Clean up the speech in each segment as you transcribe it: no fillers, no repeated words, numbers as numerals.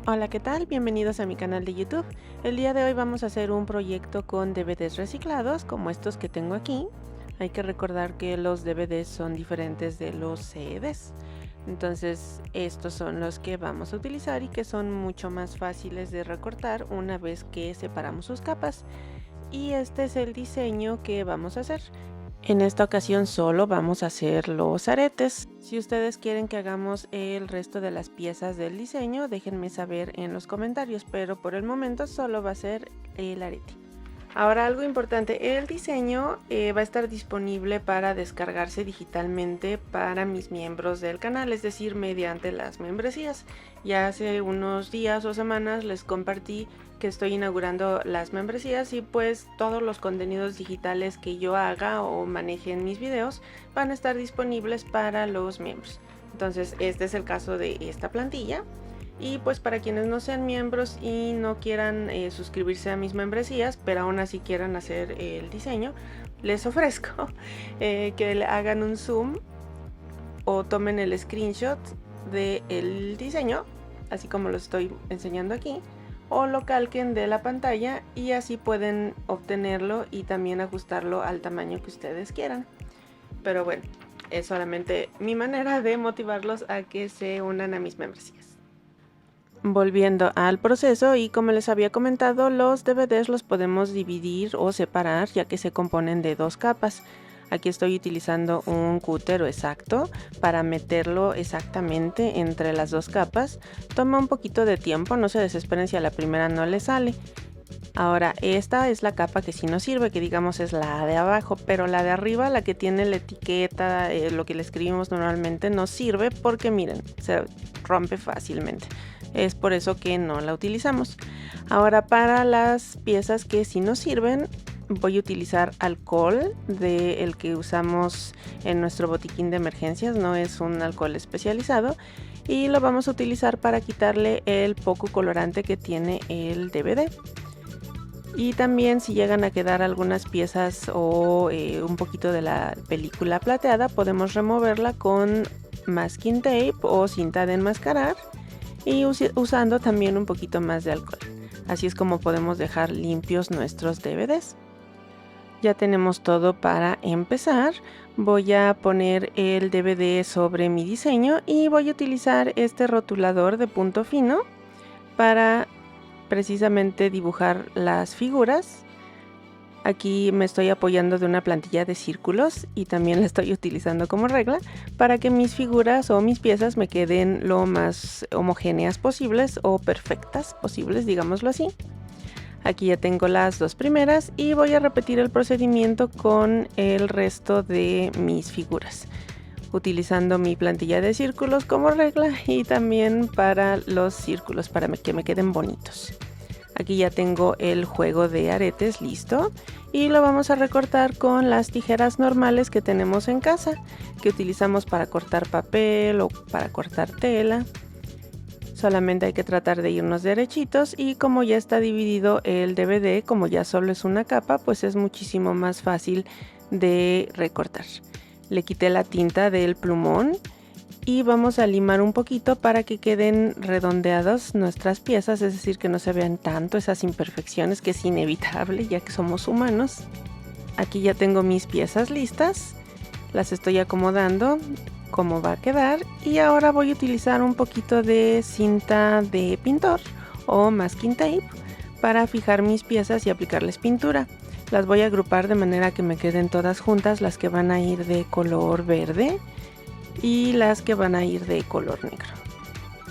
Hola, ¿qué tal? Bienvenidos a mi canal de YouTube. El día de hoy vamos a hacer un proyecto con DVDs reciclados como estos que tengo aquí. Hay que recordar que los DVDs son diferentes de los CDs. Entonces estos son los que vamos a utilizar y que son mucho más fáciles de recortar una vez que separamos sus capas. Y este es el diseño que vamos a hacer. En esta ocasión solo vamos a hacer los aretes. Si ustedes quieren que hagamos el resto de las piezas del diseño, déjenme saber en los comentarios, pero por el momento solo va a ser el arete. Ahora, algo importante, el diseño va a estar disponible para descargarse digitalmente para mis miembros del canal, es decir, mediante las membresías. Ya hace unos días o semanas les compartí que estoy inaugurando las membresías y pues todos los contenidos digitales que yo haga o maneje en mis videos van a estar disponibles para los miembros. Entonces este es el caso de esta plantilla. Y pues para quienes no sean miembros y no quieran suscribirse a mis membresías, pero aún así quieran hacer el diseño, les ofrezco que le hagan un zoom o tomen el screenshot del diseño, así como lo estoy enseñando aquí, o lo calquen de la pantalla y así pueden obtenerlo y también ajustarlo al tamaño que ustedes quieran. Pero bueno, es solamente mi manera de motivarlos a que se unan a mis membresías. Volviendo al proceso, y como les había comentado, los DVDs los podemos dividir o separar ya que se componen de dos capas. Aquí estoy utilizando un cúter exacto para meterlo exactamente entre las dos capas. Toma un poquito de tiempo, no se desesperen si a la primera no le sale. Ahora, esta es la capa que sí nos sirve, que digamos es la de abajo, pero la de arriba, la que tiene la etiqueta, lo que le escribimos normalmente, no sirve porque miren, se rompe fácilmente. Es por eso que no la utilizamos. Ahora, para las piezas que sí nos sirven, voy a utilizar alcohol del que usamos en nuestro botiquín de emergencias, no es un alcohol especializado, y lo vamos a utilizar para quitarle el poco colorante que tiene el DVD. Y también si llegan a quedar algunas piezas o un poquito de la película plateada, podemos removerla con masking tape o cinta de enmascarar y usando también un poquito más de alcohol. Así es como podemos dejar limpios nuestros DVDs. Ya tenemos todo para empezar. Voy a poner el DVD sobre mi diseño y voy a utilizar este rotulador de punto fino para precisamente dibujar las figuras. Aquí me estoy apoyando de una plantilla de círculos y también la estoy utilizando como regla para que mis figuras o mis piezas me queden lo más homogéneas posibles o perfectas posibles, digámoslo así. Aquí ya tengo las dos primeras y voy a repetir el procedimiento con el resto de mis figuras, utilizando mi plantilla de círculos como regla y también para los círculos para que me queden bonitos. Aquí ya tengo el juego de aretes listo y lo vamos a recortar con las tijeras normales que tenemos en casa, que utilizamos para cortar papel o para cortar tela. Solamente hay que tratar de irnos derechitos y como ya está dividido el DVD, como ya solo es una capa, pues es muchísimo más fácil de recortar. Le quité la tinta del plumón y vamos a limar un poquito para que queden redondeadas nuestras piezas, es decir, que no se vean tanto esas imperfecciones, que es inevitable ya que somos humanos. Aquí ya tengo mis piezas listas, las estoy acomodando como va a quedar y ahora voy a utilizar un poquito de cinta de pintor o masking tape para fijar mis piezas y aplicarles pintura. Las voy a agrupar de manera que me queden todas juntas, las que van a ir de color verde y las que van a ir de color negro.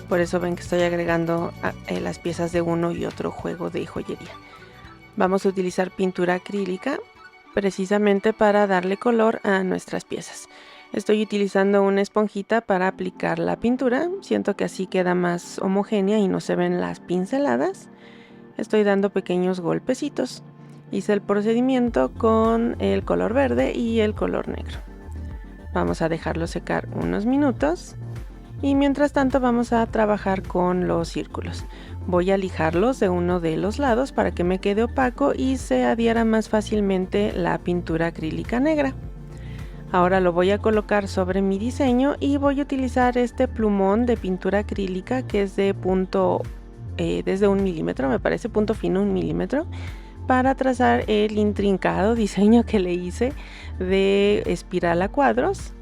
Por eso ven que estoy agregando las piezas de uno y otro juego de joyería. Vamos a utilizar pintura acrílica precisamente para darle color a nuestras piezas. Estoy utilizando una esponjita para aplicar la pintura. Siento que así queda más homogénea y no se ven las pinceladas. Estoy dando pequeños golpecitos. Hice el procedimiento con el color verde y el color negro. Vamos a dejarlo secar unos minutos y mientras tanto vamos a trabajar con los círculos. Voy a lijarlos de uno de los lados para que me quede opaco y se adhiera más fácilmente la pintura acrílica negra. Ahora lo voy a colocar sobre mi diseño y voy a utilizar este plumón de pintura acrílica que es de punto, desde 1 milímetro, me parece, punto fino 1 milímetro, para trazar el intrincado diseño que le hice de espiral a cuadros.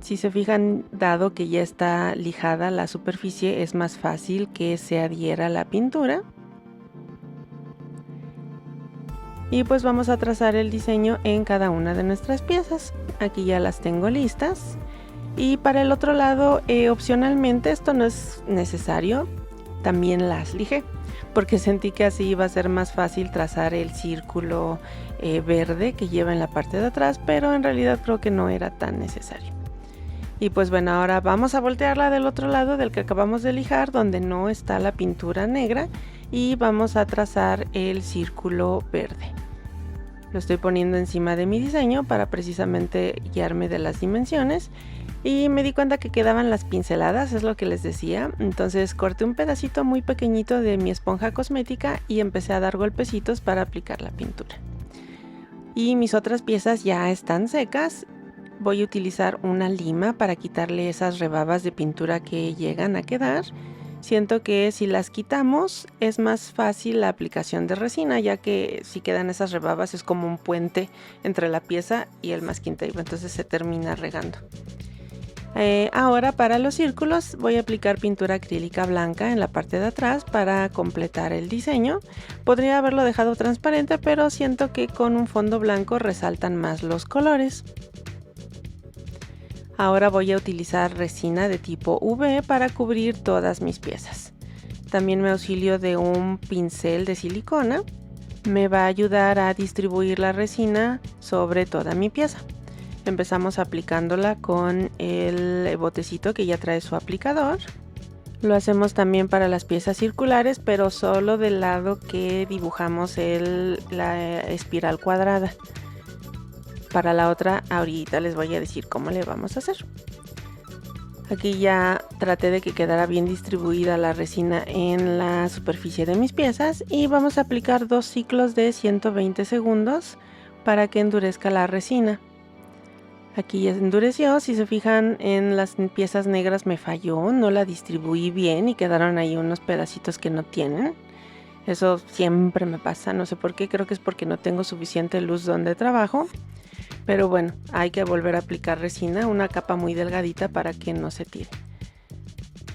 Si se fijan, dado que ya está lijada la superficie, es más fácil que se adhiera la pintura. Y pues vamos a trazar el diseño en cada una de nuestras piezas. Aquí ya las tengo listas. Y para el otro lado, opcionalmente, esto no es necesario, también las lijé, porque sentí que así iba a ser más fácil trazar el círculo verde que lleva en la parte de atrás, pero en realidad creo que no era tan necesario. Y pues bueno, ahora vamos a voltearla del otro lado del que acabamos de lijar, donde no está la pintura negra, y vamos a trazar el círculo verde. Lo estoy poniendo encima de mi diseño para precisamente guiarme de las dimensiones. Y me di cuenta que quedaban las pinceladas, es lo que les decía. Entonces corté un pedacito muy pequeñito de mi esponja cosmética y empecé a dar golpecitos para aplicar la pintura. Y mis otras piezas ya están secas. Voy a utilizar una lima para quitarle esas rebabas de pintura que llegan a quedar. Siento que si las quitamos es más fácil la aplicación de resina, ya que si quedan esas rebabas es como un puente entre la pieza y el masking tape, entonces se termina regando. Ahora para los círculos voy a aplicar pintura acrílica blanca en la parte de atrás para completar el diseño. Podría haberlo dejado transparente, pero siento que con un fondo blanco resaltan más los colores. Ahora voy a utilizar resina de tipo UV para cubrir todas mis piezas. También me auxilio de un pincel de silicona. Me va a ayudar a distribuir la resina sobre toda mi pieza. Empezamos aplicándola con el botecito que ya trae su aplicador. Lo hacemos también para las piezas circulares, pero solo del lado que dibujamos la espiral cuadrada. Para la otra, ahorita les voy a decir cómo le vamos a hacer. Aquí ya traté de que quedara bien distribuida la resina en la superficie de mis piezas y vamos a aplicar 2 ciclos de 120 segundos para que endurezca la resina. Aquí ya se endureció. Si se fijan, en las piezas negras me falló, no la distribuí bien y quedaron ahí unos pedacitos que no tienen. Eso siempre me pasa, no sé por qué, creo que es porque no tengo suficiente luz donde trabajo. Pero bueno, hay que volver a aplicar resina, una capa muy delgadita para que no se tire.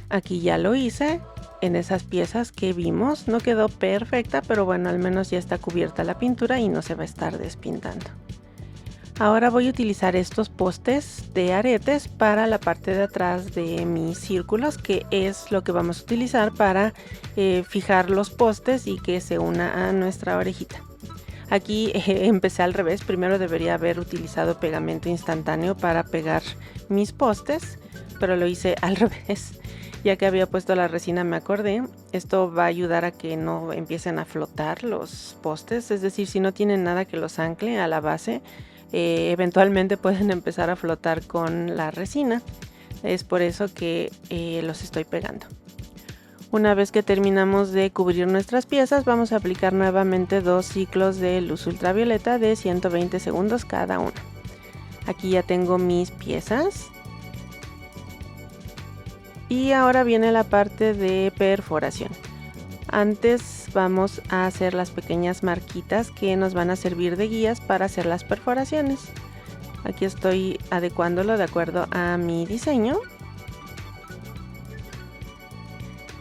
Aquí ya lo hice en esas piezas que vimos, no quedó perfecta, pero bueno, al menos ya está cubierta la pintura y no se va a estar despintando. Ahora voy a utilizar estos postes de aretes para la parte de atrás de mis círculos, que es lo que vamos a utilizar para fijar los postes y que se una a nuestra orejita. Aquí empecé al revés, primero debería haber utilizado pegamento instantáneo para pegar mis postes, pero lo hice al revés. Ya que había puesto la resina me acordé, esto va a ayudar a que no empiecen a flotar los postes, es decir, si no tienen nada que los ancle a la base, eventualmente pueden empezar a flotar con la resina. Es por eso que los estoy pegando. Una vez que terminamos de cubrir nuestras piezas, vamos a aplicar nuevamente 2 ciclos de luz ultravioleta de 120 segundos cada uno. Aquí ya tengo mis piezas. Y ahora viene la parte de perforación. Antes vamos a hacer las pequeñas marquitas que nos van a servir de guías para hacer las perforaciones. Aquí estoy adecuándolo de acuerdo a mi diseño.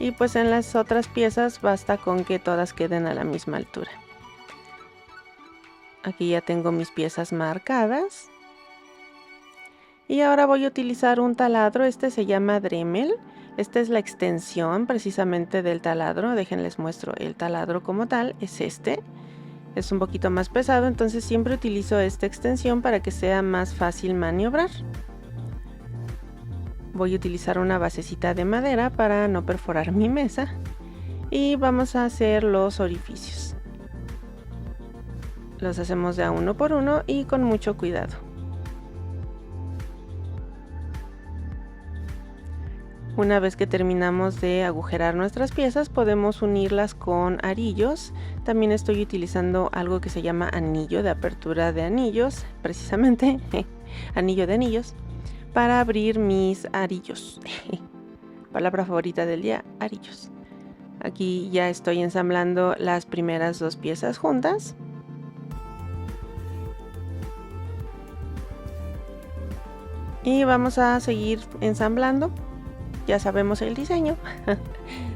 Y pues en las otras piezas basta con que todas queden a la misma altura. Aquí ya tengo mis piezas marcadas. Y ahora voy a utilizar un taladro, este se llama Dremel. Esta es la extensión precisamente del taladro. Déjenles muestro el taladro como tal, es este. Es un poquito más pesado, entonces siempre utilizo esta extensión para que sea más fácil maniobrar. Voy a utilizar una basecita de madera para no perforar mi mesa. y vamos a hacer los orificios. Los hacemos de a uno por uno y con mucho cuidado. Una vez que terminamos de agujerar nuestras piezas, podemos unirlas con arillos. También estoy utilizando algo que se llama anillo de apertura de anillos, precisamente anillo de anillos, para abrir mis arillos. Palabra favorita del día, arillos. Aquí ya estoy ensamblando las primeras dos piezas juntas. Y vamos a seguir ensamblando. Ya sabemos el diseño.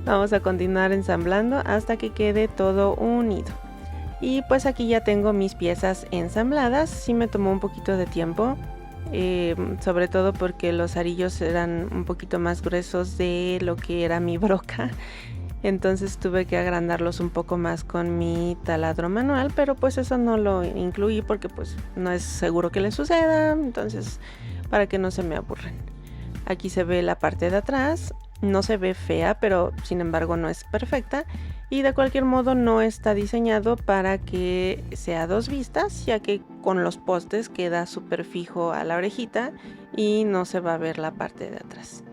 Vamos a continuar ensamblando hasta que quede todo unido. Y pues aquí ya tengo mis piezas ensambladas. Sí me tomó un poquito de tiempo, sobre todo porque los arillos eran un poquito más gruesos de lo que era mi broca. Entonces tuve que agrandarlos un poco más con mi taladro manual, pero pues eso no lo incluí porque pues no es seguro que les suceda, entonces para que no se me aburran. Aquí se ve la parte de atrás, no se ve fea, pero sin embargo no es perfecta y de cualquier modo no está diseñado para que sea dos vistas, ya que con los postes queda súper fijo a la orejita y no se va a ver la parte de atrás.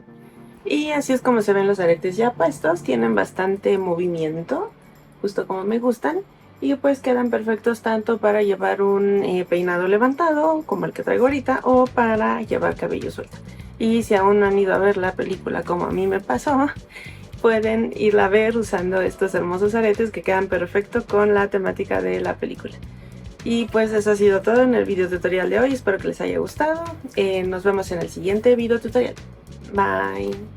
Y así es como se ven los aretes ya puestos, tienen bastante movimiento, justo como me gustan. Y pues quedan perfectos tanto para llevar un peinado levantado como el que traigo ahorita o para llevar cabello suelto. Y si aún no han ido a ver la película como a mí me pasó, pueden irla a ver usando estos hermosos aretes que quedan perfecto con la temática de la película. Y pues eso ha sido todo en el video tutorial de hoy, espero que les haya gustado. Nos vemos en el siguiente video tutorial. Bye.